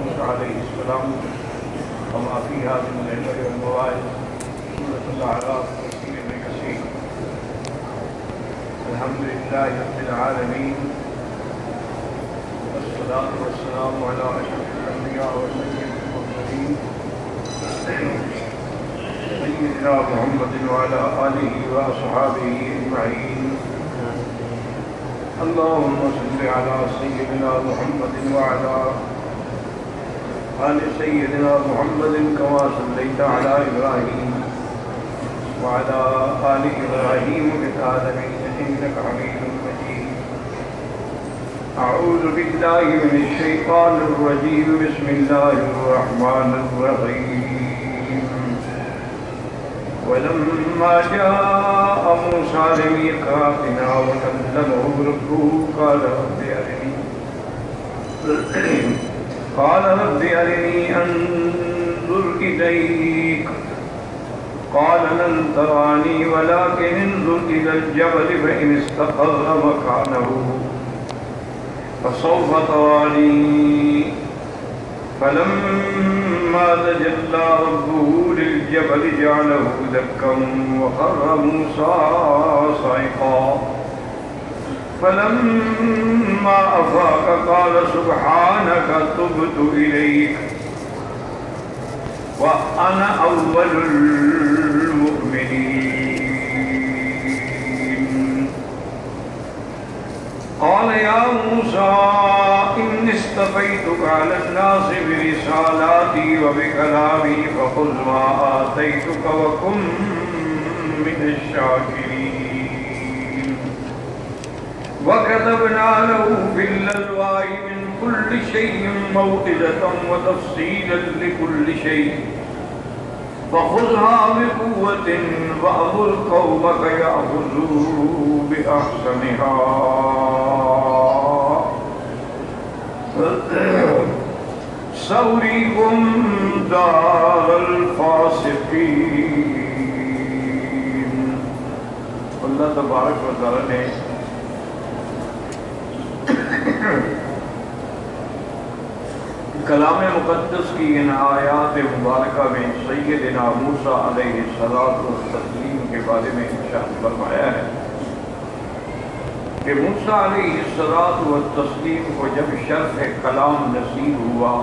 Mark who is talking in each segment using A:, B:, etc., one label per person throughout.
A: موسى عليه السلام وما فيها من العبر والمواعظ. سورة الأعراف تفسير ابن كثير. الحمد لله رب العالمين والصلاة والسلام على أشرف الأنبياء والسيد المرسلين سيدنا محمد وعلى آله وأصحابه أجمعين. اللهم صل على سيدنا محمد وعلى آل سيدنا محمد كما صليت على إبراهيم وعلى آل إبراهيم في العالمين إنك حميد مجيد. أعوذ بالله من الشيطان الرجيم. بسم الله الرحمن الرحيم. ولما جاء موسى لميقاتنا وكلمه ربه قال رب أرني أنظر إليك قال لن تراني ولكن انظر إلى الجبل فإن استقر مكانه فسوف تراني. فلما تجلى ربه للجبل جعله دكا وخر موسى صعقا. فلما أفاق قال سبحانك تبت إليك وأنا أول المؤمنين. قال يا موسى إني اصطفيتك على الناس برسالاتي وبكلامي فخذ ما آتيتك وكن من الشاكرين. وكتبنا له في الألواح من كل شيء موعظة وتفصيلا لكل شيء فخذها بقوة وأمر قومك يأخذوا بأحسنها سأريكم دار الفاسقين. اللہ تبارک و تعالی نے کلام مقدس کی ان آیات مبارکہ میں سیدنا موسیٰ علیہ السلام کے بارے میں ارشاد فرمایا ہے کہ موسیٰ علیہ السلام کو جب شرف کلام نصیب ہوا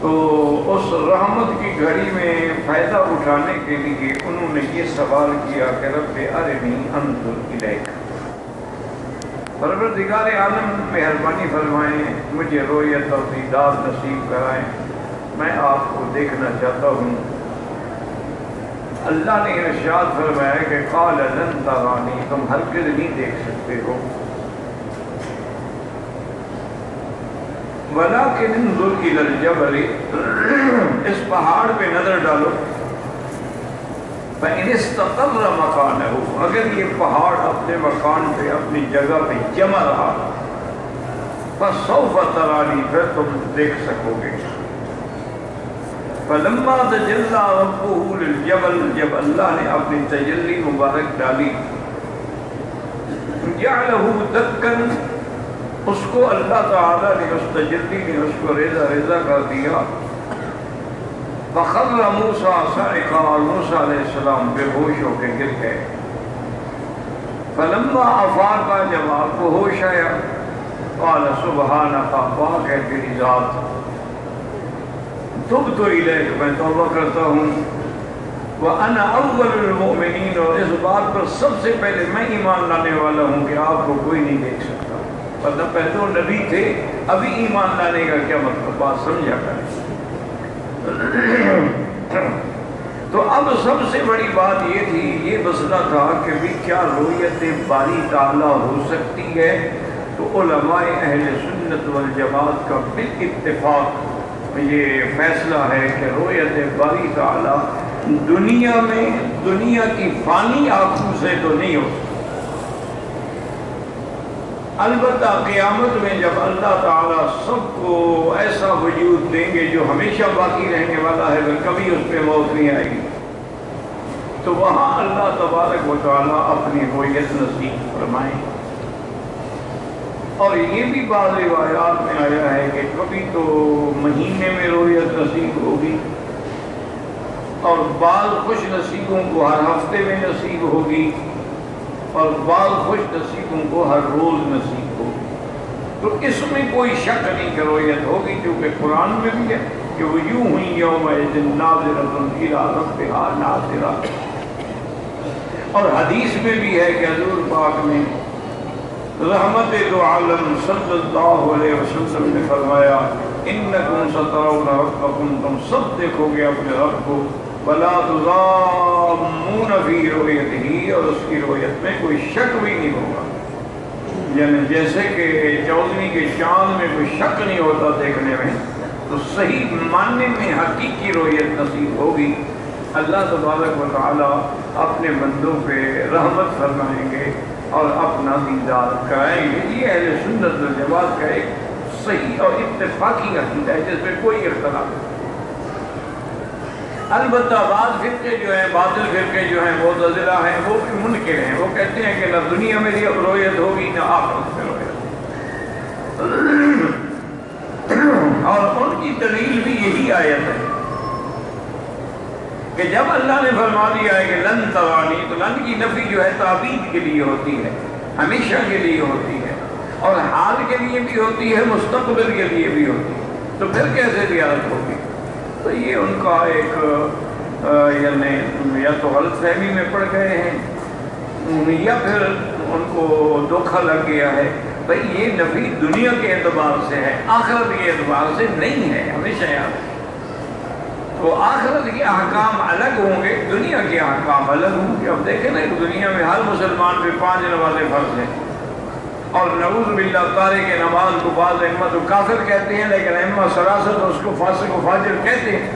A: تو اس رحمت کی گھڑی میں فائدہ اٹھانے کے لیے انہوں نے یہ سوال کیا کہ رب ارنی انظر الیک. پروردگار عالم مہربانی فرمائیں مجھے رؤیت اور دیدار نصیب کرائیں، میں آپ کو دیکھنا چاہتا ہوں. اللہ نے ارشاد فرمایا کہ قال لن ترانی، تم ہرگز نہیں دیکھ سکتے ہو، ولکن انظر الی الجبل، اس پہاڑ پہ نظر ڈالو، فإن استقر مکانہ، اگر یہ پہاڑ اپنے مکان پہ اپنی جگہ پہ جمع رہا فسوف ترانی، پھر تم دیکھ سکو گے. فلما تجلی ربہ للجبل، جب اللہ نے اپنی تجلی مبارک ڈالی، جعلہ دکا، اس کو اللہ تعالیٰ نے اس تجلی نے اس کو ریزہ ریزہ کر دیا. فخر موسیٰ صعقا، اور موسیٰ علیہ السلام بے ہوش ہو کے گر گئے. فلما افاق، جب آپ کو ہوش آیا، قال سبحانک، پاک ہے تیری ذات، تبت الیک، میں توبہ کرتا ہوں، وانا اول المؤمنین، اور اس بات پر سب سے پہلے میں ایمان لانے والا ہوں کہ آپ کو کوئی نہیں دیکھ سکتا. ورنہ پہلے تو نبی تھے، ابھی ایمان لانے کا کیا مطلب، بات سمجھا کریں. تو اب سب سے بڑی بات یہ تھی، یہ مسئلہ تھا کہ بھی کیا رؤیت باری تعالیٰ ہو سکتی ہے. تو علماء اہل سنت والجماعت کا بالاتفاق یہ فیصلہ ہے کہ رؤیت باری تعالیٰ دنیا میں، دنیا کی فانی آنکھوں سے تو نہیں ہو سکتی. البتہ قیامت میں جب اللہ تعالیٰ سب کو ایسا وجود دیں گے جو ہمیشہ باقی رہنے والا ہے، اگر کبھی اس پہ موت نہیں آئے گی، تو وہاں اللہ تبارک و تعالیٰ اپنی رؤیت نصیب فرمائیں. اور یہ بھی بعض روایات میں آیا ہے کہ کبھی تو مہینے میں رویت نصیب ہوگی، اور بعض خوش نصیبوں کو ہر ہفتے میں نصیب ہوگی، اور بعض خوش نصیبوں کو ہر روز نصیب ہوگی۔ تو اس میں کوئی شک نہیں کہ رویت ہوگی، کیونکہ قرآن میں بھی ہے کہ وجوہ یومئذ ناظرۃ الی ربہا ناظرہ، اور حدیث میں بھی ہے کہ حضور پاک نے رحمت دو عالم صلی اللہ علیہ وسلم نے فرمایا انکم سترون ربکم، تم سب دیکھو گے اپنے رب کو، ولا تضامون فی رؤیتہ، اور اس کی رؤیت میں کوئی شک بھی نہیں ہوگا۔ یعنی جیسے کہ چودھویں کے چاند میں کوئی شک نہیں ہوتا دیکھنے میں، تو صحیح معنی میں حقیقی رؤیت نصیب ہوگی۔ اللہ تبارک و تعالی اپنے بندوں پہ رحمت فرمائیں گے اور اپنا دیدار کرائیں گے۔ یہ اہل سنت والجماعت کا ایک صحیح اور اتفاقی عقیدہ ہے جس میں کوئی اختلاف نہیں۔ البتہ بعض فرقے جو ہیں، باطل فرقے جو ہیں، معتزلہ ہیں، وہ بھی منکر ہیں، وہ کہتے ہیں کہ نہ دنیا میں رؤیت ہوگی نہ آخرت میں رؤیت، اور ان کی دلیل بھی یہی آیت ہے کہ جب اللہ نے فرما دیا ہے کہ لن ترانی، تو لن کی نفی جو ہے تعبید کے لیے ہوتی ہے، ہمیشہ کے لیے ہوتی ہے، اور حال کے لیے بھی ہوتی ہے، مستقبل کے لیے بھی ہوتی ہے، تو پھر کیسے زیارت ہوگی؟ تو یہ ان کا ایک یعنی یا تو غلط فہمی میں پڑ گئے ہیں، یا پھر ان کو دھوکہ لگ گیا ہے۔ بھئی یہ نفی دنیا کے اعتبار سے ہے، آخرت کے اعتبار سے نہیں ہے، ہمیشہ یاد ہے۔ تو آخرت کے احکام الگ ہوں گے، دنیا کے احکام الگ ہوں گے۔ اب دیکھیں نا کہ دنیا میں ہر مسلمان پہ 5 نمازیں فرض ہیں، اور نعوذ باللہ تارک نماز کو بعض ائمہ تو کافر کہتے ہیں، لیکن ائمہ سراست اس کو فاسق و فاجر کہتے ہیں۔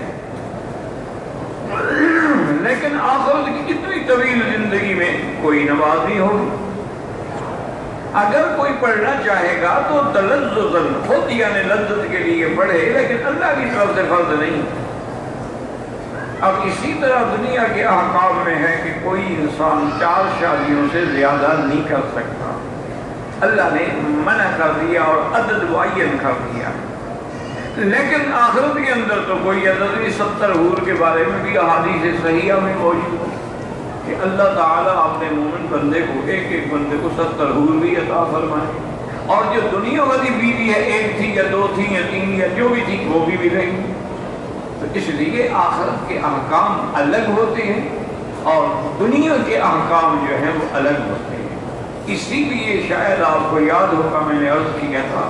A: لیکن آخرت کی اتنی طویل زندگی میں کوئی نماز نہیں ہوگی۔ اگر کوئی پڑھنا چاہے گا تو تلذذاً، خود یعنی لذت کے لیے پڑھے، لیکن اللہ کی طرف سے فرض نہیں۔ اب اسی طرح دنیا کے احکام میں ہے کہ کوئی انسان 4 شادیوں سے زیادہ نہیں کر سکتا، اللہ نے منع کر دیا اور عدد معین کر دیا۔ لیکن آخرت کے اندر تو کوئی عدد نہیں، 70 حور کے بارے میں بھی احادیث صحیحہ میں موجود ہے کہ اللہ تعالیٰ اپنے مومن بندے کو، ایک ایک بندے کو 70 حور بھی عطا فرمائے، اور جو دنیا والی بیوی ہے، 1 تھی یا 2 تھی یا 3 یا جو بھی تھی، وہ بھی ملے گی۔ تو اس لیے آخرت کے احکام الگ ہوتے ہیں اور دنیا کے احکام جو ہیں وہ الگ ہوتے ہیں۔ اسی لیے شاید آپ کو یاد ہوگا میں نے عرض کیا تھا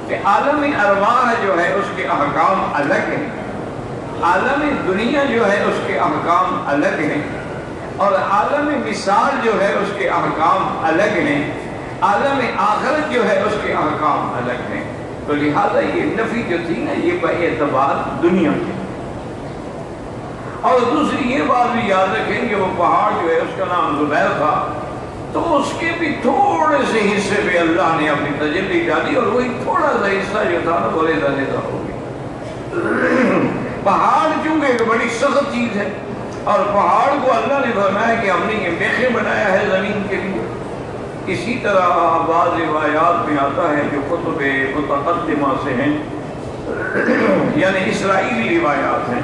A: کہ عالم ارواح جو ہے اس کے احکام الگ ہیں، عالم دنیا جو ہے اس کے احکام الگ ہیں، اور عالم مثال جو ہے اس کے احکام الگ ہیں، عالم آخرت جو ہے اس کے احکام الگ ہیں۔ تو لہذا یہ نفی جو تھی نا، یہ باعتبار دنیا کی۔ اور دوسری یہ بات بھی یاد رکھیں کہ وہ پہاڑ جو ہے اس کا نام زبیر تھا، تو اس کے بھی تھوڑے سے حصے پہ اللہ نے اپنی تجلی ڈالی، اور وہی تھوڑا سا حصہ جو تھا نا وہ ریزہ ریزہ ہو گیا۔ پہاڑ چونکہ ایک بڑی سخت چیز ہے، اور پہاڑ کو اللہ نے فرمایا کہ ہم نے یہ میخیں بنایا ہے زمین کے لیے۔ اسی طرح بعض روایات میں آتا ہے جو کتب متقدمہ سے ہیں، یعنی اسرائیلی روایات ہیں،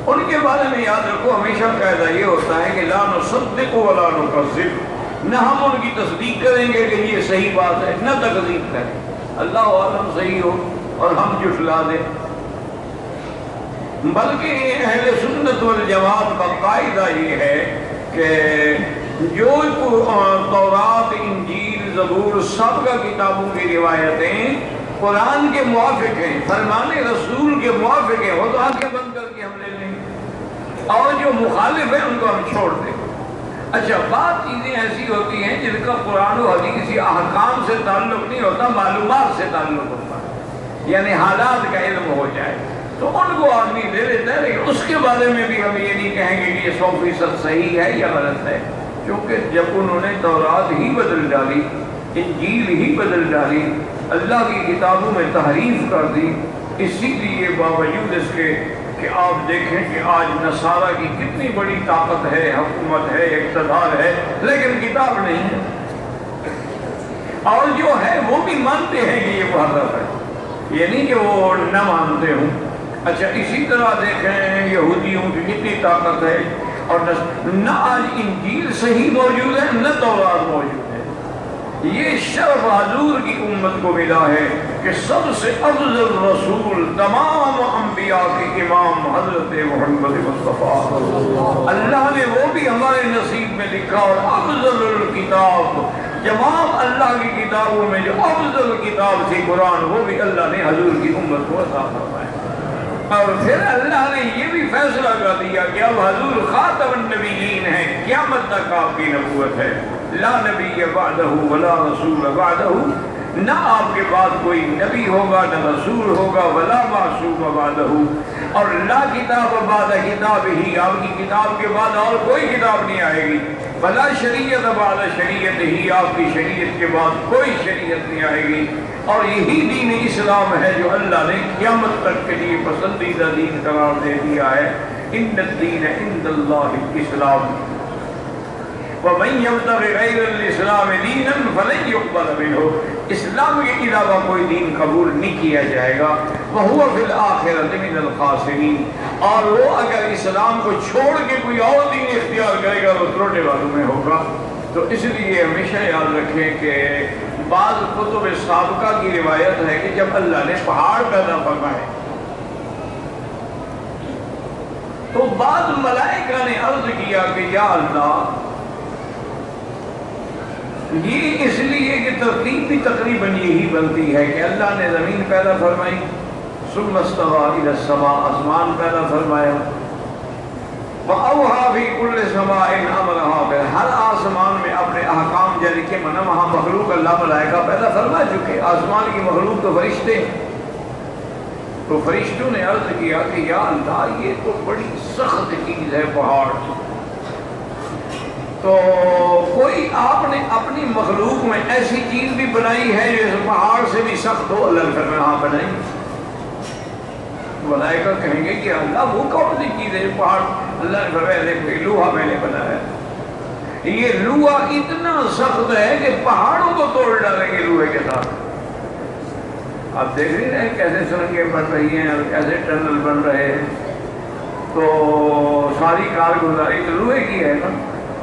A: ان کے بارے میں یاد رکھو ہمیشہ قاعدہ یہ ہوتا ہے کہ لا نصدق ولا نکذب، نہ ہم ان کی تصدیق کریں گے کہ یہ صحیح بات ہے، نہ تکذیب کریں، اللہ عالم صحیح ہو اور ہم جھٹلا دیں۔ بلکہ اہل سنت والجماعت کا قاعدہ یہ ہے کہ جو تورات، انجیل، زبور، سب کا کتابوں کی روایتیں قرآن کے موافق ہیں، فرمان رسول کے موافق ہیں، وہ تو آنکھیں بند کر کے ہم لے لیں گے، اور جو مخالف ہیں ان کو ہم چھوڑ دیں۔ اچھا، بعض چیزیں ایسی ہوتی ہیں جن کا قرآن و حدیث یا احکام سے تعلق نہیں ہوتا، معلومات سے تعلق ہوتا ہے، یعنی حالات کا علم ہو جائے تو ان کو آدمی لے لیتا ہے، لیکن اس کے بارے میں بھی ہم یہ نہیں کہیں گے کہ یہ 100% صحیح ہے یا غلط ہے، کیونکہ جب انہوں نے تورات ہی بدل ڈالی، انجیل ہی بدل ڈالی، اللہ کی کتابوں میں تحریف کر دی، اسی لیے باوجود اس کے کہ آپ دیکھیں کہ آج نصارہ کی کتنی بڑی طاقت ہے، حکومت ہے، اقتدار ہے، لیکن کتاب نہیں ہے، اور جو ہے وہ بھی مانتے ہیں کہ یہ محرف ہے، یہ نہیں کہ وہ نہ مانتے ہوں۔ اچھا اسی طرح دیکھیں یہودیوں کی کتنی طاقت ہے، اور نہ آج انجیل صحیح موجود ہے نہ تورات موجود ہے۔ یہ شرف حضور کی امت کو ملا ہے کہ سب سے افضل رسول، تمام انبیاء کے امام حضرت محمد مصطفیٰ، اللہ نے وہ بھی ہمارے نصیب میں لکھا، اور افضل الکتاب، تمام اللہ کی کتابوں میں جو افضل کتاب تھی قرآن، وہ بھی اللہ نے حضور کی امت کو عطا فرمایا۔ اور پھر اللہ نے یہ بھی فیصلہ کر دیا کہ اب حضور خاتم النبیین ہیں، قیامت تک آپ کی نبوت ہے، لا نبی بعدہ ولا رسول بعدہ، نہ آپ کے بعد کوئی نبی ہوگا نہ رسول ہوگا، ولا معصوم بعدہ، اور لا کتاب بعد کتاب ہی، آپ کی کتاب کے بعد اور کوئی کتاب نہیں آئے گی، ولا شریعت بعد شریعت ہی، آپ کی شریعت کے بعد کوئی شریعت نہیں آئے گی۔ اور یہی دین اسلام ہے جو اللہ نے قیامت تک کے لیے پسندیدہ دین قرار دے دیا ہے۔ ان الدین عند اللہ الاسلام ومن یبتغ غیر الاسلام دینا فلن یقبل منہ، اسلام کے علاوہ کوئی دین قبول نہیں کیا جائے گا۔ وہو فی الآخرۃ من الخاسرین، اور وہ اگر اسلام کو چھوڑ کے کوئی اور دین اختیار کرے گا وہ تروٹے والوں میں ہوگا۔ تو اس لیے ہمیشہ یاد رکھیں کہ بعض کتب سابقہ کی روایت ہے کہ جب اللہ نے پہاڑ پیدا فرمائے تو بعض ملائکہ نے عرض کیا کہ یا اللہ، یہ اس لیے کہ ترتیب بھی تقریباً یہی بنتی ہے کہ اللہ نے زمین پیدا فرمائی، ثم استوى الى السماء، آسمان پیدا فرمایا، وَأَوْحَى فِي كُلِّ سَمَاءٍ أَمْرَهَا، ہر آسمان میں اپنے احکام جاری کے منع، وہاں مخلوق اللہ ملائکہ پیدا فرما چکے، آسمان کی مخلوق تو فرشتے ہیں۔ تو فرشتوں نے عرض کیا کہ یا اللہ، یہ تو بڑی سخت چیز ہے پہاڑ، تو کوئی آپ نے اپنی مخلوق میں ایسی چیز بھی بنائی ہے جو اس پہاڑ سے بھی سخت ہو؟ اللہ نے ہاں بنائی۔ ملائکہ کہیں گے کہ اللہ وہ کون سی چیز ہے پہاڑ؟ اللہ نے فرمایا دیکھو یہ لوہا میں نے بنایا ہے، یہ لوہا اتنا سخت ہے کہ پہاڑوں کو توڑ ڈالیں گے لوہے کے ساتھ۔ آپ دیکھ رہے ہیں کیسے سرنگیں بن رہی ہیں اور کیسے ٹنل بن رہے ہیں، تو ساری کارگزاری تو لوہے کی ہے نا،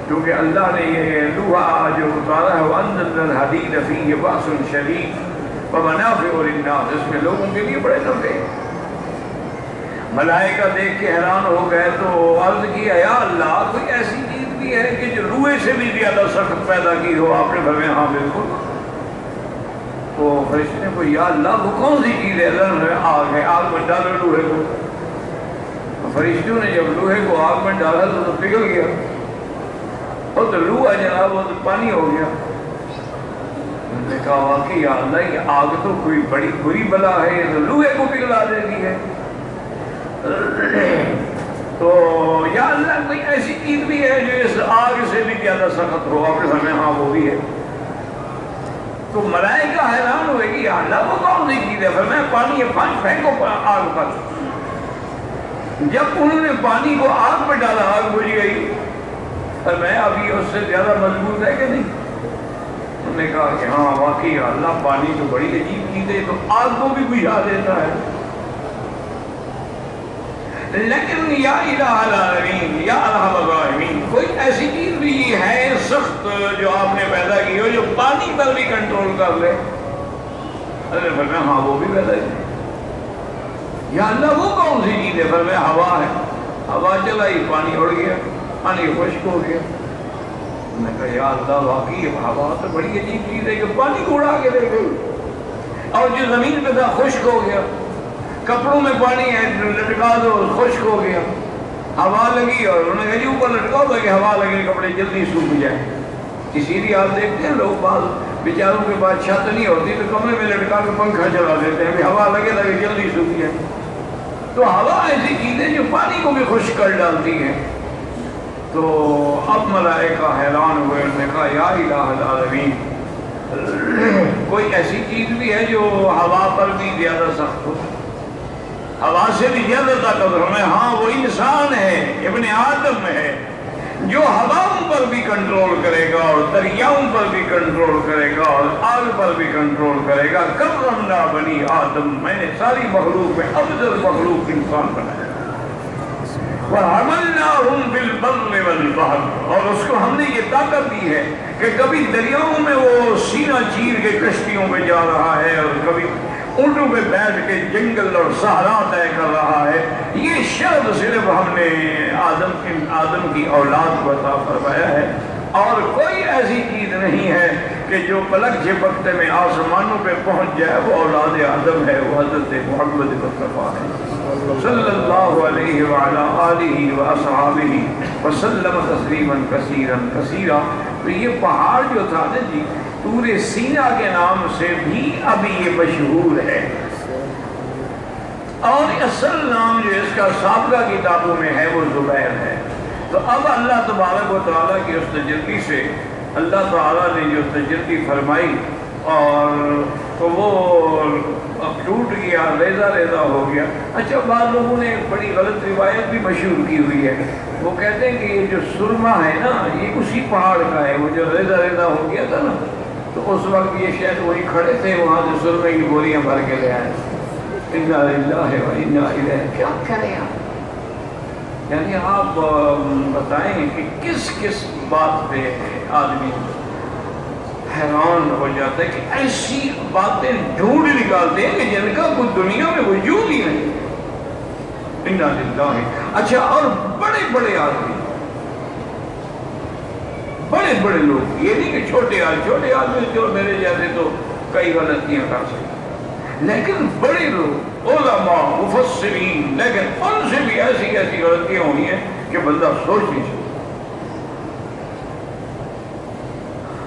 A: کیونکہ اللہ نے یہ لوہا جو اتارا ہے وَأَنزَلْنَا الْحَدِيدَ فِيهِ بَأْسٌ شَدِيدٌ وَمَنَافِعُ لِلنَّاسِ، اس میں لوگوں کے لیے بڑے نفع۔ ملائکہ دیکھ کے حیران ہو گئے تو عرض کیا یا اللہ، کوئی ایسی چیز بھی ہے کہ جو لوہے سے بھی زیادہ سخت پیدا کی ہو؟ آپ نے فرمایا ہاں بالکل۔ تو فرشتے نے کہا یا اللہ وہ کون سی چیز ہے؟ اللہ نے آگ ہے، آگ میں ڈالو لوہے کو۔ فرشتوں نے جب لوہے کو آگ میں ڈالا تو پگھل گیا، اور تو لوہا جناب وہ تو پانی ہو گیا۔ انہوں نے کہا واقعی یا اللہ، یہ آگ تو کوئی بڑی بری بلا ہے، یہ تو لوہے کو پگھلا دیتی ہے۔ تو یا اللہ کوئی ایسی چیز بھی ہے جو اس آگ سے بھی زیادہ سخت ہو؟ آپ نے فرمایا ہاں وہ بھی ہے۔ تو ملائکہ حیران ہوئے کہ یا اللہ وہ کون سی چیز ہے؟ فرمایا پانی ہے، پانی پھینکو آگ پر۔ جب انہوں نے پانی کو آگ پر ڈالا آگ بجھ گئی۔ فرمایا ابھی اس سے زیادہ مضبوط ہے کہ نہیں؟ انہوں نے کہا کہ ہاں واقعی اللہ، پانی تو بڑی عجیب چیز ہے، تو آگ کو بھی بجھا دیتا ہے۔ لیکن یا الہ العالمین، یا ارحم الراحمین، کوئی ایسی چیز بھی ہے سخت جو آپ نے پیدا کی ہو جو پانی پر بھی کنٹرول کر لے؟ اللہ نے فرمایا ہاں وہ بھی پیدا کی۔ یا اللہ وہ کون سی چیز ہے؟ فرمایا ہوا ہے، ہوا چلائی پانی اڑ گیا، پانی خشک ہو گیا۔ میں نے کہا یا اللہ واقعی ہوا تو بڑی عجیب چیز ہے کہ پانی کو اڑا کے دے گئی، اور جو زمین پہ تھا خشک ہو گیا، کپڑوں میں پانی ہے لٹکا دو خشک ہو گیا، ہوا لگی اور انہوں نے کہا جی اوپر لٹکاؤ تاکہ ہوا لگے کپڑے جلدی سوکھ جائیں۔ اسی لیے آپ دیکھتے ہیں لوگ بعض بیچاروں کے پاس چھت نہیں ہوتی تو کمرے میں لٹکا کے پنکھا چلا دیتے ہیں، ہوا لگے تاکہ جلدی سوکھ جائے۔ تو ہوا ایسی چیز ہے جو پانی کو بھی خشک کر ڈالتی ہے۔ تو اب ملائکہ حیران ہوئے، انہوں نے کہا یا الہ العالمین، کوئی ایسی چیز بھی ہے جو ہوا پر بھی زیادہ سخت ہو؟ ہوا سے بھی زیادہ طاقت؟ ہمیں ہاں وہ انسان ہے، ابن آدم ہے، جو ہواؤں پر بھی کنٹرول کرے گا اور دریاؤں پر بھی کنٹرول کرے گا اور آگ پر بھی کنٹرول کرے گا. کرمنا بنی آدم, میں نے ساری مخلوق میں افضل مخلوق انسان بنایا. وَحَمَلْنَاهُمْ فِي الْبَرِّ وَالْبَحْرِ, اور اس کو ہم نے یہ طاقت دی ہے کہ کبھی دریاؤں میں وہ سینہ چیر کے کشتیوں پہ جا رہا ہے اور کبھی اونٹوں پہ بیٹھ کے جنگل اور صحرا طے کر رہا ہے. یہ شرط صرف ہم نے آدم کی اولاد کو عطا فرمایا ہے, اور کوئی ایسی چیز نہیں ہے کہ جو پلک جھپکتے میں آسمانوں پہ پہنچ جائے وہ اولاد آدم ہے. وہ حضرت محمد مصطفیٰ ہے صلی اللہ علیہ وعلا آلہ واصحابہ وسلم تسلیما کثیرا کثیرا. تو یہ پہاڑ جو تھا نا جی, طور سینا کے نام سے بھی ابھی یہ مشہور ہے, اور اصل نام جو اس کا سابقہ کتابوں میں ہے وہ زبیر ہے. تو اب اللہ تبارک و تعالیٰ کی اس تجلی سے اللہ تعالیٰ نے جو تجلی فرمائی اور تو وہ ٹوٹ گیا, ریزہ ریزہ ہو گیا. اچھا, بعض لوگوں نے ایک بڑی غلط روایت بھی مشہور کی ہوئی ہے. وہ کہتے ہیں کہ یہ جو سرما ہے نا یہ اسی پہاڑ کا ہے, وہ جو ریزہ ریزہ ہو گیا تھا نا تو اس وقت یہ شاید وہی کھڑے تھے, وہاں سے سرمے کی بوریاں بھر کے لے آئے. اِنَّا لِلَّهِ وَإِنَّا إِلَيْهِ. کیا کریں آپ, یعنی آپ بتائیں کہ کس کس بات پہ آدمی حیران ہو جاتا ہے کہ ایسی باتیں ڈھونڈ نکالتے ہیں کہ جن کا کوئی دنیا میں وجود ہی نہیں. اِنَّا لِلَّهِ. اچھا, اور بڑے بڑے آدمی, بڑے بڑے لوگ, یہ نہیں کہ چھوٹے آدمی جو میرے جیسے تو کئی غلطیاں کر سکتے, لیکن بڑے لوگ علماء مفسرین, لیکن ان سے بھی ایسی ایسی غلطیاں ہوئی ہیں کہ بندہ سوچ نہیں سکتا.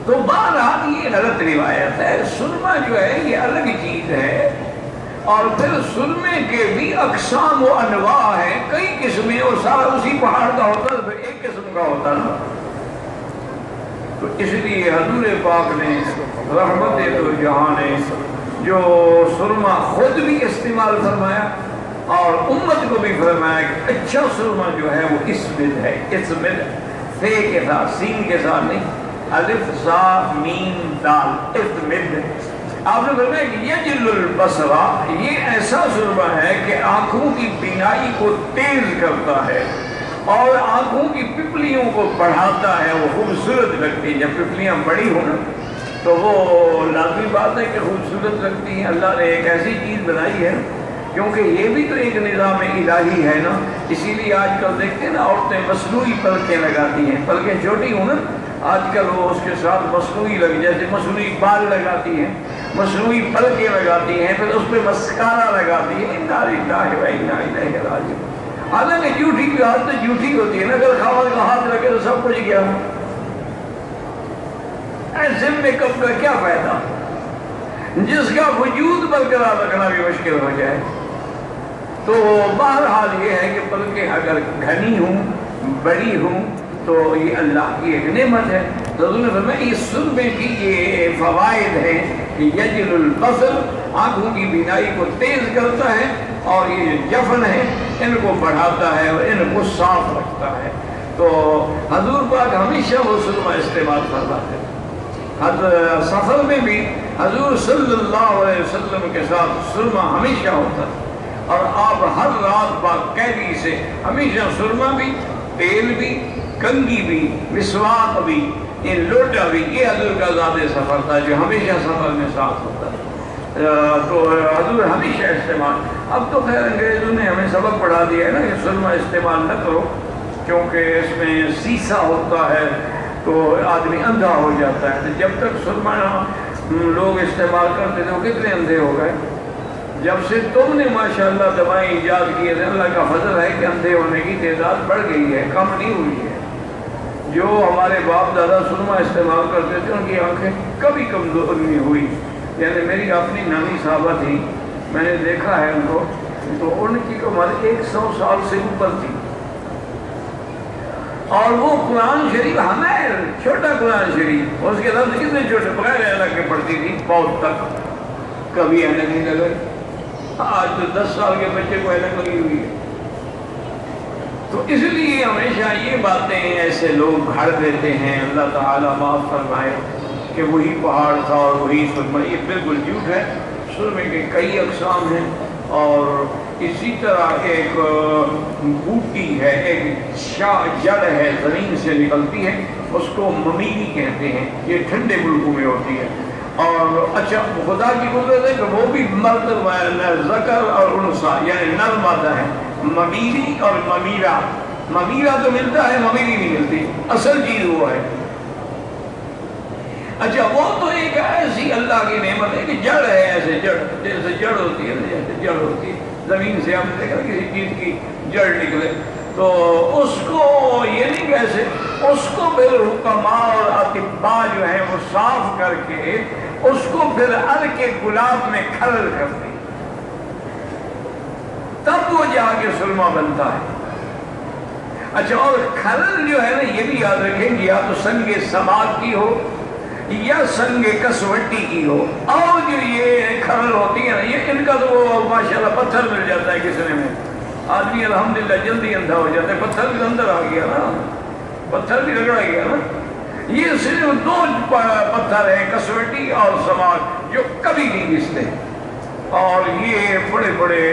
A: تو بہرحال یہ غلط روایت ہے. سرما جو ہے یہ الگ چیز ہے, اور پھر سرمے کے بھی اقسام و انواع ہیں, کئی قسمیں, اور سارا اسی پہاڑ کا ہوتا ہے, پھر ایک قسم کا ہوتا نا. تو اس لیے حضور پاک نے رحمت دو جہاں نے جو سرما خود بھی استعمال فرمایا اور امت کو بھی فرمایا کہ اچھا سرما جو ہے وہ اسمد ہے. اسمد ثے کے ساتھ, سین کے ساتھ نہیں, الف سا میم دال, اسمد. آپ نے فرمایا کہ یجل البصر, یہ ایسا سرما ہے کہ آنکھوں کی بینائی کو تیز کرتا ہے اور آنکھوں کی پپلیوں کو بڑھاتا ہے, وہ خوبصورت لگتی ہے. جب پپلیاں بڑی ہوں تو وہ لازمی بات ہے کہ خوبصورت لگتی ہیں. اللہ نے ایک ایسی چیز بنائی ہے, کیونکہ یہ بھی تو ایک نظام الہی ہے نا. اسی لیے آج کل دیکھتے ہیں نا عورتیں مصنوعی پلکیں لگاتی ہیں, پلکیں چھوٹی ہوں نا, آج کل وہ اس کے ساتھ مصنوعی جیسے مصنوعی بال لگاتی ہیں, مصنوعی پلکیں لگاتی ہیں, پھر اس پہ مسکارا لگاتی ہیں. اِنَّا لِلَّهِ وَإِنَّا إِلَيْهِ رَاجِعُونَ. حالانکہ جھوٹی کی ہاتھ تو جھوٹی ہوتی ہے نا, اگر خاوند کا ہاتھ رکھے تو سب کچھ گیا. ایسے میک اپ کا کیا فائدہ جس کا وجود برقرار رکھنا بھی مشکل ہو جائے. تو بہرحال یہ ہے کہ پلکیں اگر گھنی ہوں, بڑی ہوں, تو یہ اللہ کی ایک نعمت ہے. تو حضور نے فرمایا یہ سرمے کی یہ فوائد ہیں کہ یجل البصر, آنکھوں کی بینائی کو تیز کرتا ہے, اور یہ جفن ہے ان کو بڑھاتا ہے اور ان کو صاف رکھتا ہے. تو حضور پاک ہمیشہ وہ سرما استعمال فرماتے ہیں. سفر میں بھی حضور صلی اللہ علیہ وسلم کے ساتھ سرما ہمیشہ ہوتا ہے, اور آپ ہر رات باقاعدگی سے ہمیشہ سرما بھی, تیل بھی, کنگھی بھی, مسواک بھی, یہ لوٹا بھی, یہ حضور کا ذات سفر تھا جو ہمیشہ سفر میں ساتھ ہوتا ہے. تو حضور ہمیشہ استعمال. اب تو خیر انگریزوں نے ہمیں سبق پڑھا دیا ہے نا کہ سرما استعمال نہ کرو, کیونکہ اس میں سیسا ہوتا ہے تو آدمی اندھا ہو جاتا ہے. تو جب تک سرما لوگ استعمال کرتے تھے وہ کتنے اندھے ہو گئے. جب سے تم نے ماشاءاللہ دوائیں ایجاد کی ہے, اللہ کا فضل ہے کہ اندھے ہونے کی تعداد بڑھ گئی ہے, کم نہیں ہوئی ہے. جو ہمارے باپ دادا سرما استعمال کرتے تھے ان کی آنکھیں کبھی کمزور نہیں ہوئی. یعنی میری اپنی نانی صاحبہ تھی, میں نے دیکھا ہے ان کو, تو ان کی عمر 100 سال سے اوپر تھی, اور وہ قرآن شریف ہمیں چھوٹا قرآن شریف, اس کے لفظ کتنے چھوٹے, بغیر اینک کے پڑھتی تھی بہت تک, کبھی اینک نہیں لگائی. آج تو 10 سال کے بچے کو اینک لگی ہوئی ہے. تو اس لیے ہمیشہ یہ باتیں ایسے لوگ گھڑ دیتے ہیں، اللہ تعالیٰ معاف فرمائے، کہ وہی پہاڑ تھا اور وہی سرما. یہ بالکل جھوٹ ہے. سرمے کے کئی اقسام ہیں، اور اسی طرح ایک بوٹی ہے، ایک جڑ ہے زمین سے نکلتی ہے، اس کو ممیری کہتے ہیں. یہ ٹھنڈے ملکوں میں ہوتی ہے. اور اچھا خدا کی قدرت ہے کہ وہ بھی مرد ذکر اور انثى یعنی نر مادہ ہے. ممیری اور ممیرہ، ممیرہ تو ملتا ہے، ممیری نہیں ملتی. اصل چیز وہ ہے. اچھا وہ تو ایک ایسی اللہ کی نعمت ہے کہ جڑ ہے، ایسے جڑ جیسے جڑ ہوتی ہے، جیسے جڑ ہوتی ہے زمین سے. ہم دیکھا کسی چیز کی جڑ نکلے تو اس کو یہ نہیں کیسے، اس کو پھر حکماء اور اطباء جو ہیں وہ صاف کر کے اس کو پھر عرق گلاب میں کھرل کرتے، تب وہ جا کے سرما بنتا ہے. اچھا اور کھرل جو ہے نا، یہ بھی یاد رکھیں گے، یا تو سنگ سماعت کی ہو یا سنگ کسوٹی کی ہو. اور جو یہ کھرل ہوتی ہے نا، یہ ان کا تو ماشاءاللہ پتھر مل جاتا ہے کسنے میں، آدمی الحمدللہ جلدی اندھا ہو جاتا ہے. پتھر بھی اندر آ گیا نا، پتھر بھی رگڑا گیا نا. یہ صرف دو پتھر ہیں، کسوٹی اور سماعت، جو کبھی نہیں گھستے. اور یہ بڑے بڑے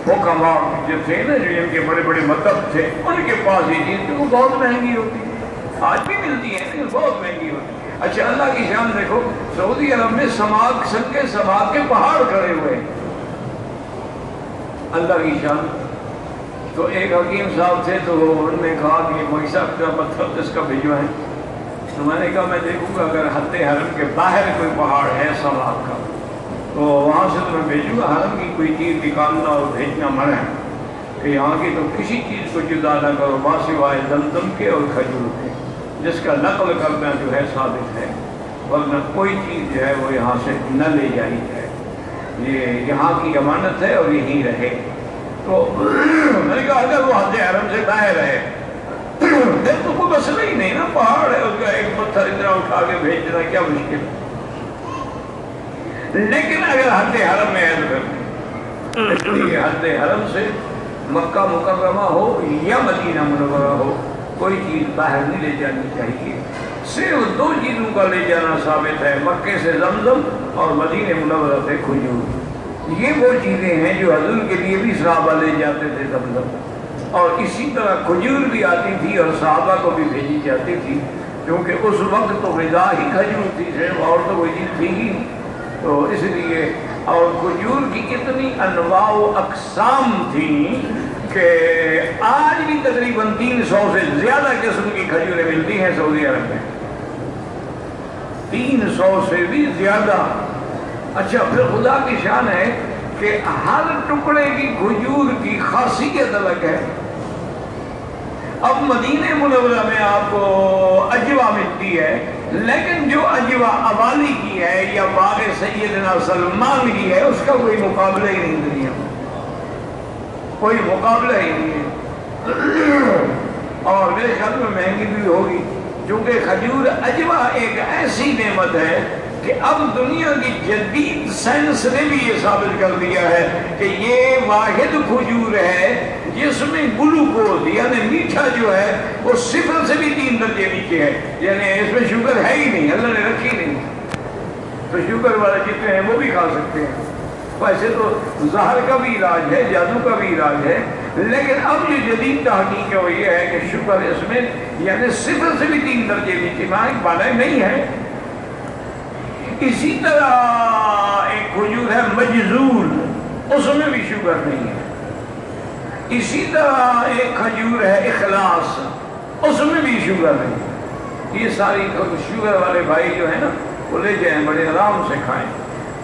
A: حکماء جو تھے نا، جو ان کے بڑے بڑے مطلب تھے، ان کے پاس یہ چیز وہ بہت مہنگی ہوتی ہے. آج بھی ملتی ہے لیکن بہت مہنگی ہوتی ہے. اچھا اللہ کی شان دیکھو، سعودی عرب میں سنگ سماعت کے پہاڑ کھڑے ہوئے ہیں. اللہ کی شان. تو ایک حکیم صاحب تھے، تو انہوں نے کہا کہ مولوی صاحب کا پتھر اس کا بھیجوائیں. تو میں نے کہا میں دیکھوں گا اگر حد حرم کے باہر کوئی پہاڑ ہے سماعت کا تو وہاں سے تو میں بھیجوں گا. حرم کی کوئی چیز نکالنا اور بھیجنا منع ہے، کہ یہاں کی تو کسی چیز کو جدا نہ کرو سوائے زمزم کے اور کھجور کے، جس کا نقل کرنا جو ہے ثابت ہے، ورنہ کوئی چیز جو ہے وہ یہاں سے نہ لے جائی جائے. یہ یہاں کی امانت ہے اور یہیں رہے. تو میں نے کہا اگر وہ حد حرم سے باہر ہے پھر تو کوئی مسئلہ ہی نہیں نا، پہاڑ ہے، اس کا ایک پتھر اتنا اٹھا کے بھیج دینا کیا مشکل. لیکن اگر حد حرم میں ہے تو پھر حد حرم سے مکہ مکرمہ ہو یا مدینہ منورہ ہو، کوئی چیز باہر نہیں لے جانی چاہیے. صرف دو چیزوں کا لے جانا ثابت ہے، مکے سے زمزم اور مدینہ منورہ سے کھجور. یہ وہ چیزیں ہیں جو حضور کے لیے بھی صحابہ لے جاتے تھے زمزم، اور اسی طرح کھجور بھی آتی تھی اور صحابہ کو بھی بھیجی جاتی تھی، کیونکہ اس وقت تو غذا ہی کھجور تھی، اور تو کوئی چیز تھی ہی. تو اس لیے اور کھجور کی اتنی انواع و اقسام تھیں کہ آج بھی تقریباً 300 سے زیادہ قسم کی کھجوریں ملتی ہیں سعودی عرب میں، 300 سے بھی زیادہ. اچھا پھر خدا کی شان ہے کہ ہر ٹکڑے کی کھجور کی خاصیت الگ ہے. اب مدینہ منورہ میں آپ کو اجوا ملتی ہے، لیکن جو اجوا اوالی کی ہے یا باغ سیدنا سلمان کی ہے، اس کا کوئی مقابلہ ہی نہیں دنیا میں، کوئی مقابلہ ہی نہیں ہے. اور میرے خیال میں مہنگی بھی ہوگی، کیونکہ کھجور اجوا ایک ایسی نعمت ہے کہ اب دنیا کی جدید سائنس نے بھی یہ ثابت کر دیا ہے کہ یہ واحد کھجور ہے جس میں گلوکوز یعنی میٹھا جو ہے وہ 0 سے بھی 3 درجے نیچے ہے. یعنی اس میں شوگر ہے ہی نہیں، اللہ نے رکھی نہیں. تو شوگر والا جتنے ہیں وہ بھی کھا سکتے ہیں. ویسے تو زہر کا بھی علاج ہے، جادو کا بھی علاج ہے، لیکن اب جو جدید تحقیق ہے وہ یہ ہے کہ شوگر اس میں یعنی 0 سے بھی 3 درجے نیچے بالا نہیں ہے. اسی طرح ایک کھجور ہے مجذول، اس میں بھی شوگر نہیں ہے. اسی طرح ایک کھجور ہے اخلاص، اس میں بھی شوگر نہیں. یہ ساری شوگر والے بھائی جو ہیں نا وہ لے جائیں، بڑے آرام سے کھائیں،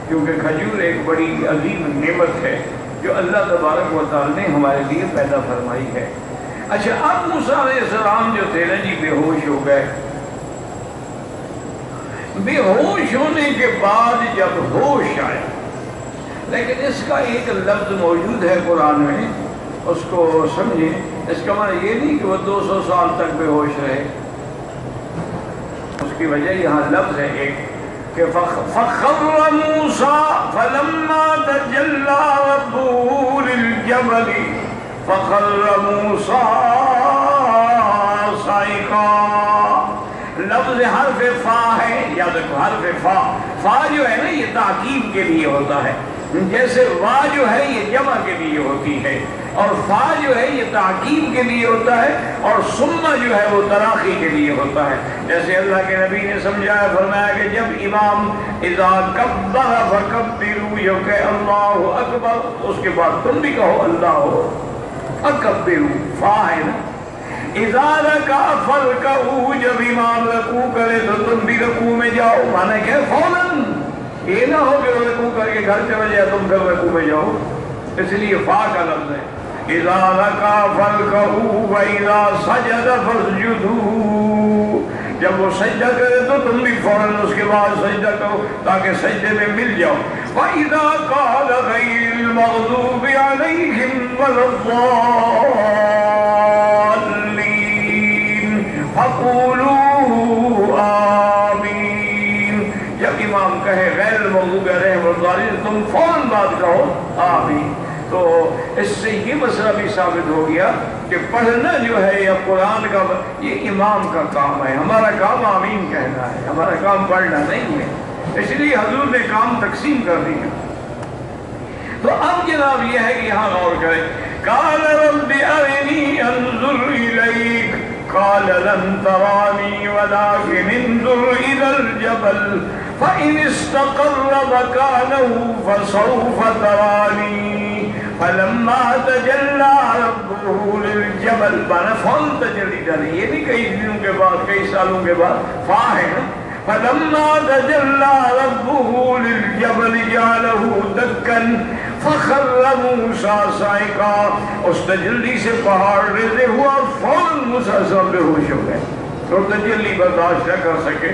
A: کیونکہ کھجور ایک بڑی عظیم نعمت ہے جو اللہ تبارک و تعالی نے ہمارے لیے پیدا فرمائی ہے. اچھا اب موسیٰ علیہ السلام جو تھے نا جی بے ہوش ہو گئے. بے ہوش ہونے کے بعد جب ہوش آئے، لیکن اس کا ایک لفظ موجود ہے قرآن میں، اس کو سمجھیں. اس کا معنی یہ نہیں کہ وہ 200 سال تک بے ہوش رہے. اس کی وجہ یہاں لفظ ہے ایک کہ فَخَرَّ مُوسَىٰ فَلَمَّا تَجَلَّىٰ رَبُّهُ لِلْجَبَلِ فخر موسیٰ صعقا. لفظ حرف فا ہے، یاد رکھو حرف فا. فا جو ہے نا یہ تاکید کے لیے ہوتا ہے، جیسے وا جو ہے یہ جمع کے لیے ہوتی ہے، اور فا جو ہے یہ تاکید کے لیے ہوتا ہے، اور ثم جو ہے وہ تراخی کے لیے ہوتا ہے. جیسے اللہ کے نبی نے سمجھایا، فرمایا کہ جب امام اذا کبر فکبروا، یہ کہ اللہ اکبر، اس کے بعد تم بھی کہو اللہ اکبروا. فا ہے نا. اذا رکع فرکعوا، جب امام رکوع کرے تو تم بھی رکوع میں جاؤ. مانا کہ فوراً یہ نہ ہو کہ وہ رکوع کر کے گھر چلے جائے تم پھر رکوع میں جاؤ، اس لیے فا کا لفظ ہے. اذا رکع فرکعوا واذا سجد فاسجدوا، جب وہ سجدہ کرے تو تم بھی فوراً اس کے بعد سجدہ کرو تاکہ سجدے میں مل جاؤ. وَإِذَا قَالَ غَيْرِ الْمَغْضُوبِ عَلَيْهِمْ وَلَا الضَّالِّينَ فَقُولُوا آمِين. جب امام کہے غیر المغضوب علیہم ولا الضالین تم فوراً بات کہو آمین. تو اس سے یہ مسئلہ بھی ثابت ہو گیا کہ پڑھنا جو ہے یا قرآن کا یہ امام کا کام ہے، ہمارا کام آمین کہنا ہے، ہمارا کام پڑھنا نہیں ہے. اس لیے حضور نے کام تقسیم کر دیا. تو اب جناب یہ ہے کہ یہاں غور کریں. قال رب ارنی انظر الیک قال لن ترانی ولكن انظر الى الجبل فإن استقر مكانه فسوف تراني فلما تجلى ربه للجبل. بنا فون تجلی ڈالی، یہ نہیں کئی دنوں کے بعد کئی سالوں کے بعد، فا ہے نا. فلما تجلى ربه للجبل جعله دكا فخر موسى صعقا. اس تجلی سے پہاڑ ریزے ہوا، فوراً موسیٰ صاحب بے ہوش ہو گئے اور تجلی برداشت نہ کر سکے.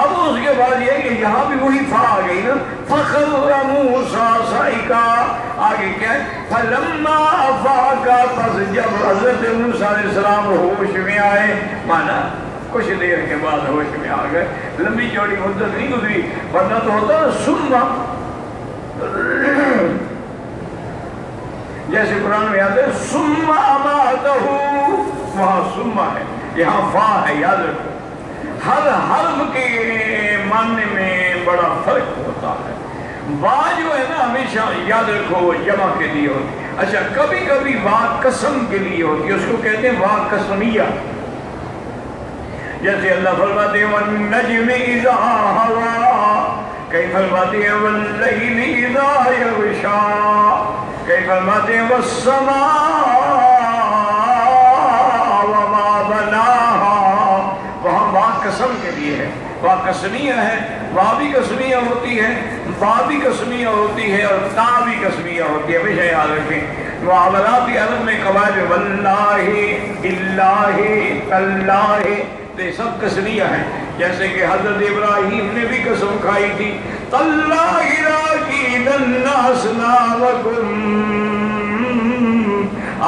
A: اب اس کے بعد یہ کہ یہاں بھی وہی فا آ گئی نا، فخر موسیٰ صعقا. آگے کیا ہے؟ فلما افاق، پس جب حضرت موسیٰ علیہ السلام ہوش میں آئے، مانا کچھ دیر کے بعد ہوش میں آ گئے، لمبی چوڑی مدت نہیں گزری، ورنہ تو ہوتا نا سما، جیسے قرآن میں آتے ہیں سما اماتہ، وہاں سما ہے، یہاں فا ہے. یاد رکھو ہر حرف کے معنی میں بڑا فرق ہوتا ہے. با جو ہے نا ہمیشہ یاد رکھو جمع کے لیے ہوتی ہے. اچھا کبھی کبھی با قسم کے لیے ہوتی ہے، اس کو کہتے ہیں با قسمیہ. جیسے اللہ فرماتے ہیں وَالنَّجْمِ إِذَا هَوَىٰ، کئی فرماتے ہیں وَاللَّيْلِ إِذَا يَغْشَىٰ، کئی فرماتے ہیں وَالسَّمَاءِ وَمَا بَنَاهَا. وہاں با قسم کے لیے ہے، با قسمیہ ہے. با بھی قسمیہ ہوتی ہے، با بھی قسمیہ ہوتی ہے، اور تا بھی قسمیہ ہوتی ہے. ہمیشہ یاد رکھیں معاملاتی عرب میں قواعد واللہ، اللہ، اللہ، یہ سب قسمیہ ہیں. جیسے کہ حضرت ابراہیم نے بھی قسم کھائی تھی تاللہ لاکیدن اصنامکم،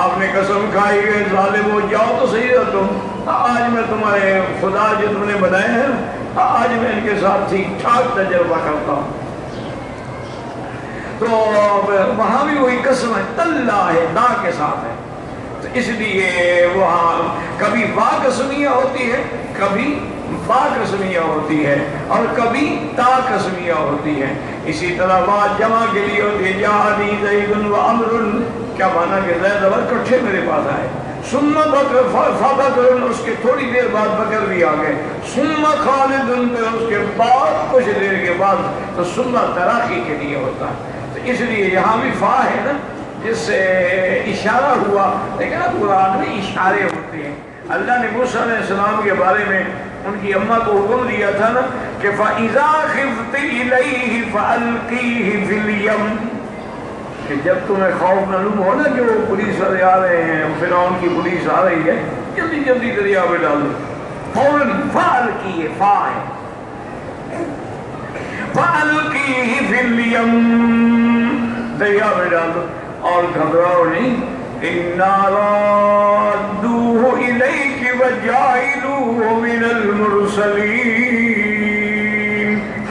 A: آپ نے قسم کھائی کہ ظالمو جاؤ تو صحیح ہے تم، آج میں تمہارے خدا جو تم نے بنائے ہیں آج میں ان کے ساتھ ٹھیک ٹھاک تجربہ کرتا ہوں. تو وہاں بھی وہی قسم ہے، تاللہ ہے، دا کے ساتھ ہے. تو اس لیے وہاں کبھی با قسمیہ ہوتی ہے، کبھی با قسمیہ ہوتی ہے، اور کبھی تا قسمیہ ہوتی ہے. اسی طرح با جمع کے لیے ہوتی ہے جاءنی زید و عمر، کیا مانا کہ زید اور کٹھے میرے پاس آئے. ثم بکر فبکر، اس کے تھوڑی دیر بعد بکر بھی آ گئے. ثم خالد، پھر اس کے بعد کچھ دیر کے بعد. تو ثم تراخی کے لیے ہوتا ہے. تو اس لیے یہاں بھی فا ہے نا جس سے اشارہ ہوا. لیکن اب قرآن میں اشارے ہوتے ہیں. اللہ نے موسیٰ علیہ السلام کے بارے میں ان کی اماں کو حکم دیا تھا نا کہ فَإِذَا خِفْتِ إِلَيْهِ فَأَلْقِيهِ فِي الْيَمِّ، کہ جب تمہیں خوف معلوم ہو نا کہ وہ پولیس والے آ رہے ہیں، فرعون کی پولیس آ رہی ہے، جلدی جلدی دریا میں ڈال دو. فوراً فَأَلْقِيهِ، فا ہے، فَأَلْقِيهِ فِي الْيَمِّ، دریا میں ڈال دو. اور گھبراؤ نہیں، إِنَّا رَادُّوهُ إِلَيْكِ وَجَاعِلُوهُ مِنَ الْمُرْسَلِينَ،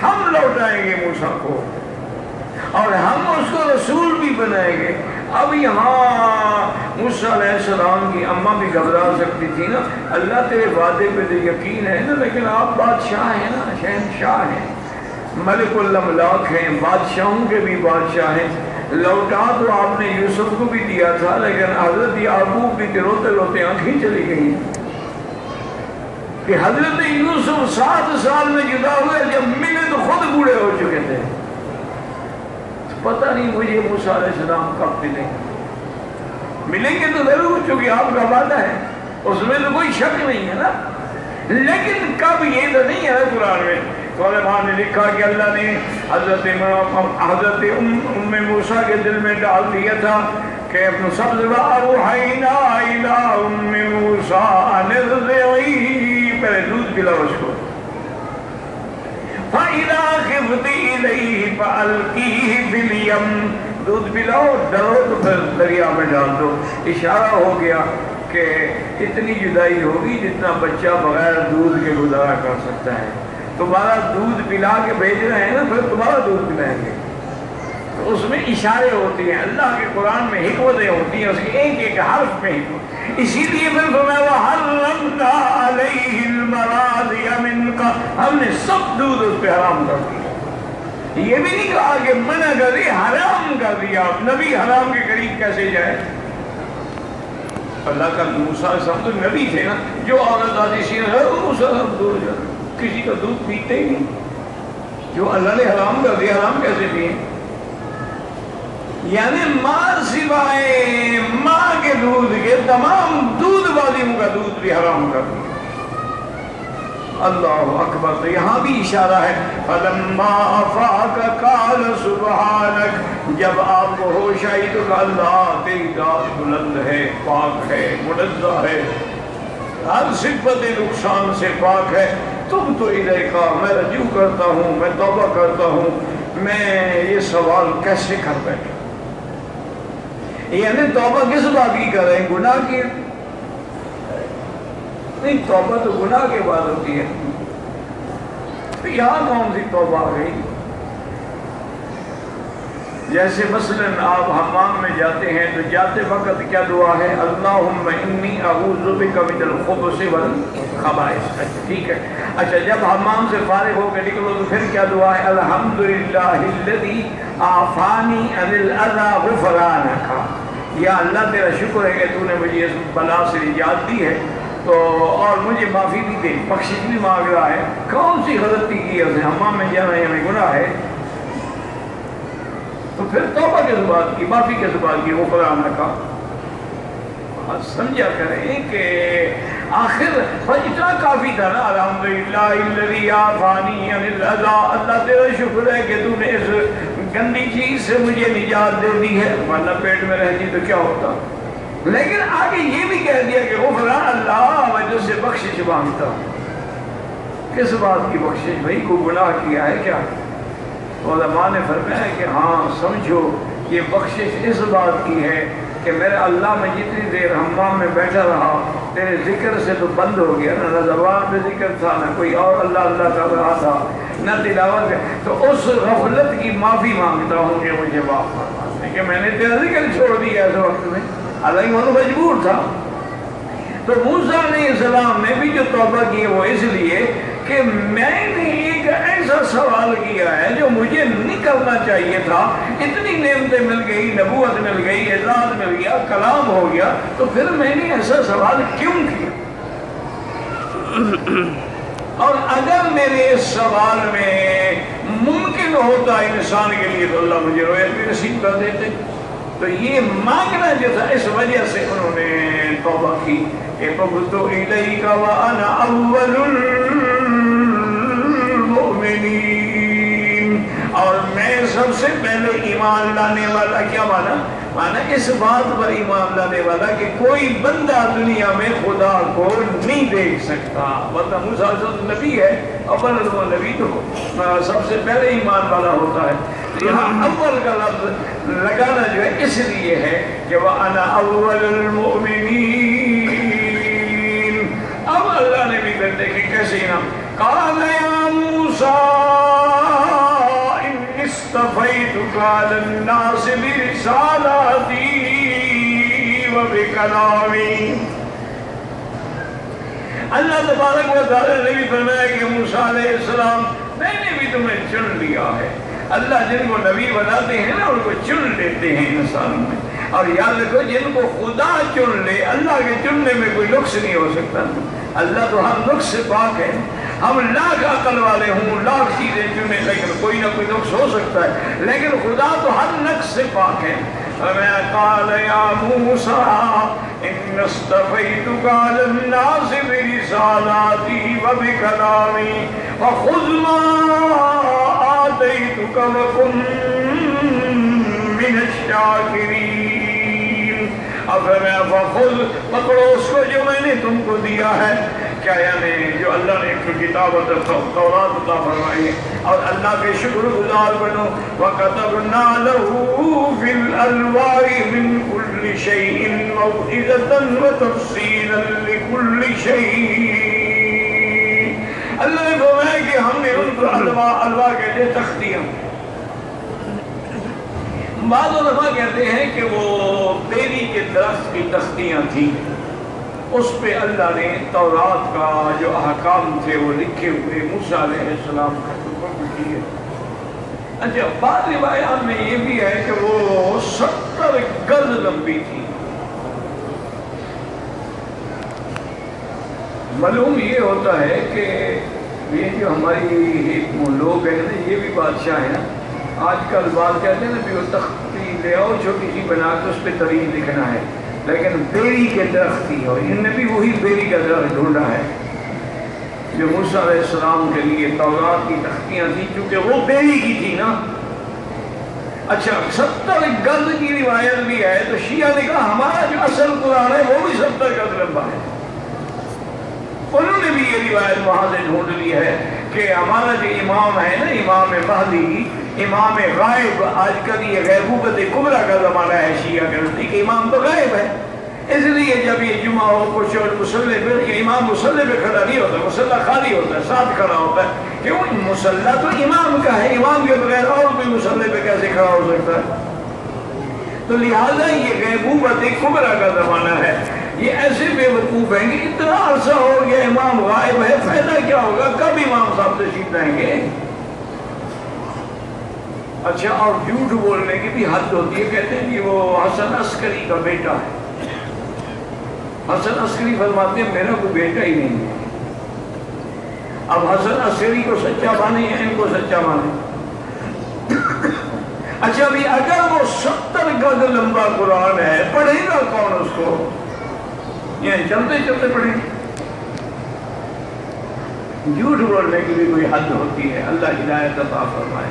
A: ہم لوٹائیں گے موسیٰ کو اور ہم اس کو رسول بھی بنائیں گے. اب یہاں موسیٰ علیہ السلام کی اماں بھی گھبرا سکتی تھی نا، اللہ تیرے وعدے پہ تو یقین ہے نا، لیکن آپ بادشاہ ہیں نا، شہنشاہ ہیں، ملک الاملاک ہیں، بادشاہوں کے بھی بادشاہ ہیں، لوٹا تو آپ نے یوسف کو بھی دیا تھا، لیکن حضرت یعقوب بھی روتے روتے آنکھیں چلی گئی کہ حضرت یوسف 7 سال میں جدا ہوئے، جب ملے تو خود بوڑھے ہو چکے تھے، پتہ نہیں مجھے موسیٰ علیہ السلام کب ملیں گے تو ضرور، چونکہ آپ کا وعدہ ہے، اس میں تو کوئی شک نہیں ہے نا، لیکن کب یہ تو نہیں ہے قرآن میں۔ علماء نے لکھا کہ اللہ نے حضرت ام موسیٰ کے دل میں ڈال دیا تھا کہ سبز وَأَوْحَيْنَا إِلَىٰ أُمِّ مُوسَىٰ أَنِ ارْضِعِيهِ، پہلے دودھ پلاؤ اس کو، فَإِذَا خِفْتِ إِلَيْهِ فَأَلْقِيهِ فِي الْيَمِّ، دودھ پلاؤ، ڈرو تو پھر دریا میں ڈال دو۔ اشارہ ہو گیا کہ اتنی جدائی ہوگی جتنا بچہ بغیر دودھ کے گزارا کر سکتا ہے، تمہارا دودھ پلا کے بھیج رہے ہیں نا، پھر تمہارا دودھ پلائیں گے، تو اس میں اشارے ہوتی ہیں، اللہ کے قرآن میں حکمتیں ہوتی ہیں، اس کے ایک ایک حرف میں حکمت، اسی لیے پھر فرمایا وَحَرَّمْنَا عَلَيْهِ الْمَرَاضِعَ مِنْكَ، ہم نے سب دودھ اس پہ حرام کر دیا، یہ بھی نہیں کہا کہ منع کر دیا، حرام کر دیا، نبی حرام کے قریب کیسے جائے؟ اللہ کا موسیٰ علیہ السلام تو نبی تھے نا، جو عورت آتی سی موسیٰ دور جانا، کسی کا دودھ پیتے ہی نہیں، جو اللہ نے حرام کر دیا، حرام کیسے پیے؟ یعنی ماں سوائے ماں کے دودھ کے تمام دودھ والیوں کا دودھ بھی حرام کر دیا۔ اللہ اکبر، تو یہاں بھی اشارہ ہے فَلَمَّا أَفَاقَ قَالَ سُبْحَانَكَ، جب آپ کو ہوش آئی تو کہا اللہ تیری ذات بلند ہے، پاک ہے، منزہ ہے، ہر صفت نقصان سے پاک ہے، تم تو الیکا، میں رجوع کرتا ہوں، میں توبہ کرتا ہوں، میں یہ سوال کیسے کر بیٹھا؟ یعنی توبہ کس بات کی کر رہے ہیں؟ گناہ کی نہیں، توبہ تو گناہ کے بعد ہوتی ہے، تو یہاں کون سی توبہ آ گئی؟ جیسے مثلاً آپ حمام میں جاتے ہیں تو جاتے وقت کیا دعا ہے؟ اللہم انی اعوذ بک من الخبث والخبائث، ٹھیک ہے۔ اچھا، جب حمام سے فارغ ہو کے نکلو تو پھر کیا دعا ہے؟ الحمدللہ الذی عافانی عن الاذی غفرانک، یا اللہ تیرا شکر ہے کہ تو نے مجھے اس بلا سے نجات دی ہے، تو اور مجھے معافی بھی دے، بخشش بھی مانگ رہا ہے۔ کون سی غلطی کی ہے اسے؟ حمام میں جانا ہے ہمیں گناہ ہے، تو پھر توبہ کس بات کی، معافی کس بات کی؟ وہ قرآن کا سمجھا کریں کہ آخر اتنا کافی تھا نا، الحمدللہ الذی عافانی عن الاذی، اللہ تیرا شکر ہے کہ تو نے اس گندی چیز سے مجھے نجات دے دی ہے، ورنہ پیٹ میں رہتی تو کیا ہوتا۔ لیکن آگے یہ بھی کہہ دیا کہ غفران اللہ، میں تجھ سے بخشش مانگتا ہوں۔ کس بات کی بخشش بھائی؟ کو گناہ کیا ہے کیا؟ علماء نے فرمایا کہ ہاں سمجھو یہ بخشش اس بات کی ہے کہ میرے اللہ میں جتنی دیر حمام میں بیٹھا رہا تیرے ذکر سے تو بند ہو گیا نہ زبان پہ ذکر تھا، نہ کوئی اور اللہ اللہ کر رہا تھا، نہ تلاوت، تو اس غفلت کی معافی مانگتا ہوں کہ مجھے معاف فرما دے کہ میں نے تیرا ذکر چھوڑ دیا اس وقت میں، حالانکہ وہ تو مجبور تھا۔ تو موسیٰ علیہ السلام نے بھی جو توبہ کی وہ اس لیے کہ میں نے ایک ایسا سوال کیا ہے جو مجھے نہیں کرنا چاہیے تھا، اتنی نعمتیں مل گئی، نبوت مل گئی، اعزاز مل گیا، کلام ہو گیا، تو پھر میں نے ایسا سوال کیوں کیا؟ اور اگر میرے اس سوال میں ممکن ہوتا انسان کے لیے تو اللہ مجھے رویت بھی نصیب کر دیتے۔ تو یہ مانگنا جو تھا اس وجہ سے انہوں نے توبہ کی کہ تُبْتُ إِلَيْكَ وَأَنَا أَوَّلُ الْمُؤْمِنِينَ، اور میں سب سے پہلے ایمان لانے والا۔ کیا مانا؟ مانا اس بات پر ایمان لانے والا کہ کوئی بندہ دنیا میں خدا کو نہیں دیکھ سکتا، ورنہ موسیٰ علیہ السلام نبی ہے، اول نبی تو سب سے پہلے ایمان والا ہوتا ہے۔ یہاں اول کا لفظ لگانا جو ہے اس لیے ہے کہ وَأَنَا أَوَّلُ الْمُؤْمِنِينَ۔ اب اللہ نے بھی کر دیکھیں کیسے انعام، قَالَ يَا مُوسَىٰ إِنِّي اصْطَفَيْتُكَ عَلَى النَّاسِ بِرِسَالَاتِي وبکلامی۔ اللہ تبارک و تعالیٰ نے بھی فرمایا کہ موسیٰ علیہ السلام میں نے بھی تمہیں چن لیا ہے۔ اللہ جن کو نبی بناتے ہیں نا ان کو چن لیتے ہیں انسان میں، اور یاد رکھو جن کو خدا چن لے اللہ کے چننے میں کوئی نقص نہیں ہو سکتا۔ اللہ تو ہر نقص سے پاک ہے، ہم لاکھ عقل والے ہوں لاکھ چیزیں چنیں لیکن کوئی نہ کوئی نقص ہو سکتا ہے، لیکن خدا تو ہر نقص سے پاک ہے۔ قال یا موسیٰ ان اصطفیتک علی الناس برسالاتی وبکلامی فخذ ما آتیتک وکن من الشاکرین۔ اب میں فخذ پکڑو اس کو جو میں نے تم کو دیا ہے، کیا یعنی جو اللہ نے ایک کتاب تورات عطا فرمائی ہے، اور اللہ کے شکر گزار بنو۔ وَكَتَبْنَا لَهُ فِي الْأَلْوَاحِ مِنْ كُلِّ شَيْءٍ مَوْعِظَةً وَتَفْصِيلًا لِكُلِّ شَيْءٍ۔ اللہ نے فرمایا کہ ہم نے ان کو الواح کہتے ہیں تختیاں۔ بعض علماء کہتے ہیں کہ وہ بیری کے درخت کی تختیاں تھیں، اس پہ اللہ نے تورات کا جو احکام تھے وہ لکھے ہوئے موسیٰ علیہ السلام کا حکم کیے۔ اچھا بعض روایات میں یہ بھی ہے کہ وہ 70 گز لمبی تھی۔ معلوم یہ ہوتا ہے کہ یہ جو ہماری لوگ ہیں نا یہ بھی بادشاہ ہیں نا، آج کل بات کہتے ہیں نا بھی وہ تختی لے آؤ چھوٹی سی بنا کے اس پہ ترین لکھنا ہے، لیکن بیری کے درخت تھی، اور ان نے بھی وہی بیری کا درخت ڈھونڈا ہے جو موسیٰ علیہ السلام کے لیے تورات کی تختیاں تھیں، چونکہ وہ بیری کی تھی نا۔ اچھا 70 گز کی روایت بھی ہے، تو شیعہ نے کہا ہمارا جو اصل قرآن ہے وہ بھی 70 گز لمبا ہے۔ انہوں نے بھی یہ روایت وہاں سے ڈھونڈ لی ہے کہ ہمارا جو امام ہے نا امام مہدی، امام غائب، آج کل یہ غیبوبت کبریٰ کا زمانہ ہے شیعہ کے نزدیک کہ امام تو غائب ہے، اس لیے جب یہ جمعہ ہو کچھ اور مصلی پہ یہ امام مصلی پہ کھڑا نہیں ہوتا، مصلی خالی ہوتا ہے، ساتھ کھڑا ہوتا ہے، کیوں مصلی تو امام کا ہے، امام کے بغیر اور کوئی مصلی پہ کیسے کھڑا ہو سکتا ہے؟ تو لہٰذا یہ غیبوبت کبریٰ کا زمانہ ہے، یہ ایسے بے وقوف ہیں کہ اتنا عرصہ ہو گیا امام غائب ہے، فائدہ کیا ہوگا، کب امام صاحب تشریف لائیں گے؟ اچھا اور جھوٹ بولنے کی بھی حد ہوتی ہے، کہتے ہیں کہ وہ حسن عسکری کا بیٹا ہے۔ حسن عسکری فرماتے ہیں میرا کوئی بیٹا ہی نہیں ہے۔ اب حسن عسکری کو سچا مانے یا ان کو سچا مانے؟ اچھا بھی اگر وہ 70 گز لمبا قرآن ہے پڑھے گا کون اس کو؟ یہ چلتے چلتے پڑھیں گے؟ جھوٹ بولنے کی بھی کوئی حد ہوتی ہے، اللہ ہدایت عطا فرمائے۔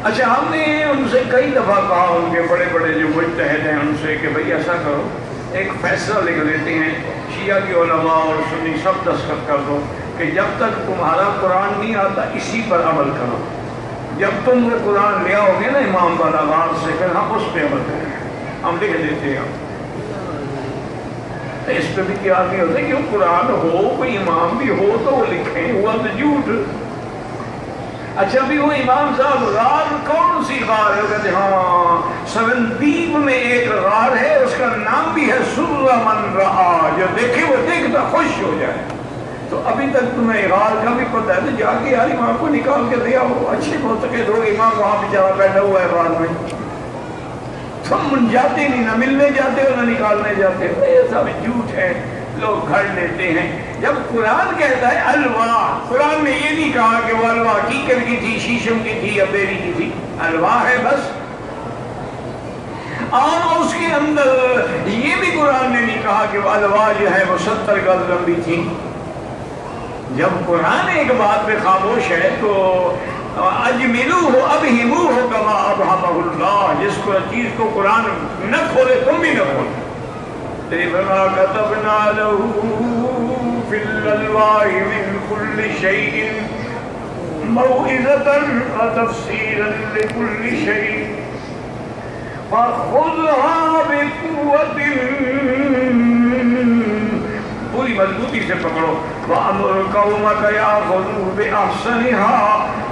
A: اچھا ہم نے ان سے کئی دفعہ کہا، ان کے بڑے بڑے جو مجتہد ہیں ان سے کہ بھئی ایسا کرو ایک فیصلہ لکھ لیتے ہیں شیعہ کی علماء اور سنی سب دستخط کر دو کہ جب تک تمہارا قرآن نہیں آتا اسی پر عمل کرو، جب تم وہ قرآن لے آؤ گے نا امام والا غار سے پھر ہم اس پہ عمل کریں گے، ہم لکھ دیتے ہیں۔ اس پہ بھی کیا نہیں ہوتا کہ وہ قرآن ہو کوئی امام بھی ہو تو وہ لکھیں، ہوا تو جھوٹ۔ اچھا بھی وہ امام صاحب غار کون سی غار ہے؟ کہتے ہاں سوندیب میں ایک غار ہے، اس کا نام بھی ہے سر من رہا، جو دیکھے وہ دیکھتا خوش ہو جائے۔ تو ابھی تک تمہیں غار کا بھی پتہ ہے تو جا کے یار امام کو نکال کے دیا ہو، اچھے ہو سکے دو امام وہاں بیچارہ بیٹھا ہوا ہے غار میں، تم جاتے نہیں، نہ ملنے جاتے ہو نہ نکالنے جاتے ہو، یہ سب جھوٹ ہے، لوگ گھڑ لیتے ہیں۔ جب قرآن کہتا ہے الواح، قرآن نے یہ نہیں کہا کہ وہ الواح کیکر کی تھی، شیشم کی تھی یا بیری کی تھی، الواح ہے بس۔ اور اس کے اندر یہ بھی قرآن نے نہیں کہا کہ وہ الواح جو ہے وہ 70 گز لمبی تھی۔ جب قرآن ایک بات پہ خاموش ہے تو اجملوہ ابہموہ کما ابہمہ اللہ، جس کو چیز کو قرآن نہ کھولے تم بھی نہ کھولے۔ لِمَا كَتَبْنَا لَهُ فِي الْأَلْوَاحِ مِنْ كُلِّ شَيْءٍ مَوْعِظَةً وَتَفْصِيلًا لِكُلِّ شَيْءٍ فَخُذْهَا بِقُوَّةٍ، پوری مضبوطی سے پکڑو، وَأَمُرْ قَوْمَكَ يَأْخُذُوا بِأَحْسَنِهَا،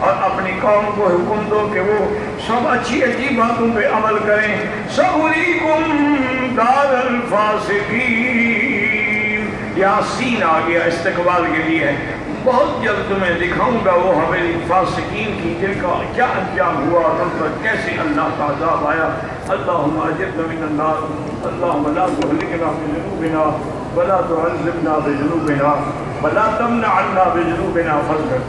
A: اور اپنی قوم کو حکم دو کہ وہ سب اچھی اچھی باتوں پہ عمل کریں. سَأُرِيكُمْ دَارَ الْفَاسِقِينَ، یہاں سین آ گیا استقبال کے لیے. بہت جلد تمہیں دکھاؤں گا وہ حویلی فاسقین کی جن کا کیا انجام ہوا اور ان پر کیسے اللہ کا عذاب آیا. اللہم اجرنا من النار، اللہم لا تہلکنا بذنوبنا ولا تعذبنا بذنوبنا ولا تمنع عنا بذنوبنا فضلک.